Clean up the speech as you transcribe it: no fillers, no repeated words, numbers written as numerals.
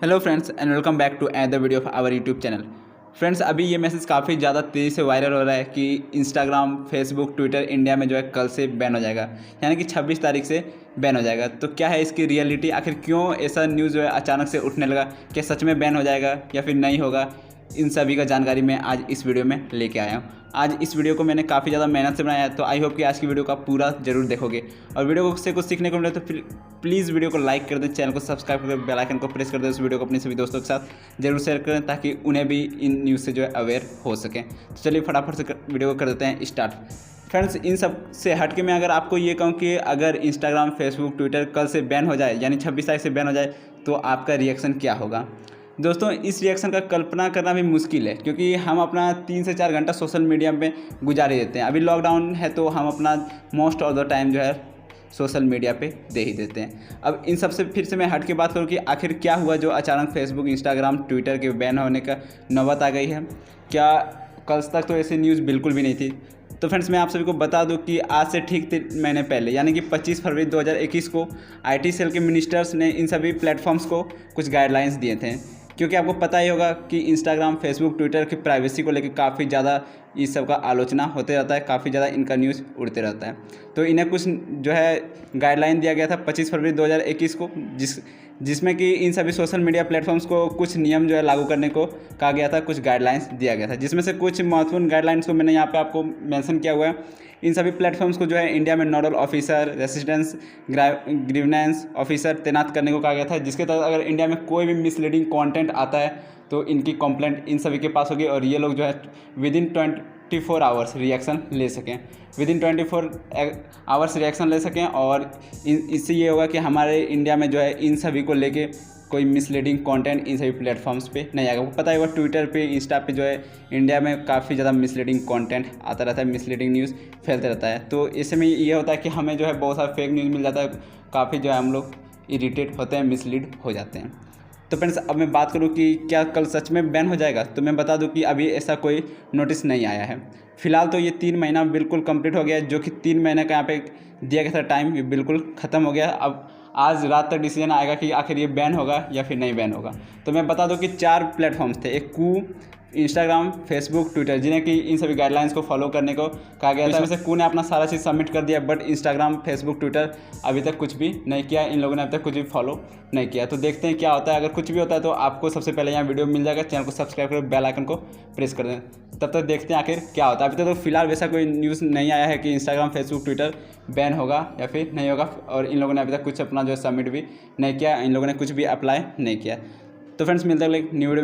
Hello friends and welcome back to another video of our YouTube channel. Friends, अभी ये message काफ़ी ज़्यादा तेज़ी से वायरल हो रहा है कि इंस्टाग्राम, फेसबुक, ट्विटर इंडिया में जो है कल से बैन हो जाएगा, यानी कि 26 तारीख से बैन हो जाएगा। तो क्या है इसकी रियलिटी, आखिर क्यों ऐसा न्यूज़ जो है अचानक से उठने लगा, क्या सच में बैन हो जाएगा या फिर नहीं होगा, इन सभी का जानकारी मैं आज इस वीडियो में लेके आया हूँ। आज इस वीडियो को मैंने काफ़ी ज़्यादा मेहनत से बनाया है, तो आई होप कि आज की वीडियो का पूरा जरूर देखोगे और वीडियो से कुछ सीखने को मिले तो प्लीज़ वीडियो को लाइक कर दें, चैनल को सब्सक्राइब करके बेल आइकन को प्रेस कर दें। इस वीडियो को अपने सभी दोस्तों के साथ जरूर शेयर करें ताकि उन्हें भी इन न्यूज़ से जो है अवेयर हो सकें। तो चलिए फटाफट से वीडियो को कर देते हैं स्टार्ट। फ्रेंड्स, इन सब से हट के मैं अगर आपको ये कहूँ कि अगर इंस्टाग्राम, फेसबुक, ट्विटर कल से बैन हो जाए, यानी 26 तारीख से बैन हो जाए, तो आपका रिएक्शन क्या होगा? दोस्तों, इस रिएक्शन का कल्पना करना भी मुश्किल है क्योंकि हम अपना 3 से 4 घंटा सोशल मीडिया में गुजार ही देते हैं। अभी लॉकडाउन है तो हम अपना मोस्ट ऑफ द टाइम जो है सोशल मीडिया पे दे ही देते हैं। अब इन सब से फिर से मैं हट के बात करूँ कि आखिर क्या हुआ जो अचानक फेसबुक, इंस्टाग्राम, ट्विटर के बैन होने का नौबत आ गई है। क्या कल तक तो ऐसी न्यूज़ बिल्कुल भी नहीं थी। तो फ्रेंड्स, मैं आप सभी को बता दूं कि आज से ठीक 3 महीने पहले, यानी कि 25 फरवरी 2021 को आईटी सेल के मिनिस्टर्स ने इन सभी प्लेटफॉर्म्स को कुछ गाइडलाइंस दिए थे, क्योंकि आपको पता ही होगा कि इंस्टाग्राम, फेसबुक, ट्विटर की प्राइवेसी को लेकर काफ़ी ज़्यादा इस सब का आलोचना होते रहता है, काफ़ी ज़्यादा इनका न्यूज़ उड़ते रहता है। तो इन्हें कुछ जो है गाइडलाइन दिया गया था 25 फरवरी 2021 को, जिसमें कि इन सभी सोशल मीडिया प्लेटफॉर्म्स को कुछ नियम जो है लागू करने को कहा गया था, कुछ गाइडलाइंस दिया गया था, जिसमें से कुछ महत्वपूर्ण गाइडलाइंस को मैंने यहाँ पे आपको मेंशन किया हुआ है। इन सभी प्लेटफॉर्म्स को जो है इंडिया में nodal officer, residence grievance officer तैनात करने को कहा गया था, जिसके तहत अगर इंडिया में कोई भी मिसलीडिंग कंटेंट आता है तो इनकी कंप्लेंट इन सभी के पास होगी और ये लोग जो है विदिन 24 आवर्स रिएक्शन ले सकें, विदिन 24 आवर्स रिएक्शन ले सकें। और इससे ये होगा कि हमारे इंडिया में जो है इन सभी को लेके कोई मिसलीडिंग कंटेंट इन सभी प्लेटफॉर्म्स पे नहीं आएगा। आपको पता है, वो ट्विटर पे, इंस्टा पे जो है इंडिया में काफ़ी ज़्यादा मिसलीडिंग कंटेंट आता रहता है, मिसलीडिंग न्यूज़ फैलते रहता है। तो इससे में ये होता है कि हमें जो है बहुत सारा फेक न्यूज़ मिल जाता है, काफ़ी जो है हम लोग इरिटेट होते हैं, मिसलीड हो जाते हैं। तो फ्रेंड्स, अब मैं बात करूं कि क्या कल सच में बैन हो जाएगा, तो मैं बता दूं कि अभी ऐसा कोई नोटिस नहीं आया है। फिलहाल तो ये 3 महीना बिल्कुल कंप्लीट हो गया है, जो कि 3 महीने का यहाँ पे दिया गया था टाइम, ये बिल्कुल ख़त्म हो गया। अब आज रात तक डिसीजन आएगा कि आखिर ये बैन होगा या फिर नहीं बैन होगा। तो मैं बता दूं कि 4 प्लेटफॉर्म्स थे, एक कू, इंस्टाग्राम, फेसबुक, ट्विटर, जिन्हें कि इन सभी गाइडलाइंस को फॉलो करने को कहा गया था। इसमें से कू ने अपना सारा चीज़ सबमिट कर दिया, बट इंस्टाग्राम, फेसबुक, ट्विटर अभी तक कुछ भी नहीं किया, इन लोगों ने अभी तक कुछ भी फॉलो नहीं किया। तो देखते हैं क्या होता है। अगर कुछ भी होता है तो आपको सबसे पहले यहाँ वीडियो मिल जाएगा, चैनल को सब्सक्राइब करें, बेल आइकन को प्रेस कर दें। तब तक देखते हैं आखिर क्या होता है। अभी तक तो फिलहाल वैसा कोई न्यूज़ नहीं आया है कि इंस्टाग्राम, फेसबुक, ट्विटर बैन होगा या फिर नहीं होगा, और इन लोगों ने अभी तक कुछ अपना जो सबमिट भी नहीं किया, इन लोगों ने कुछ भी अप्लाई नहीं किया। तो फ्रेंड्स, मिलते हैं न्यू वीडियो में।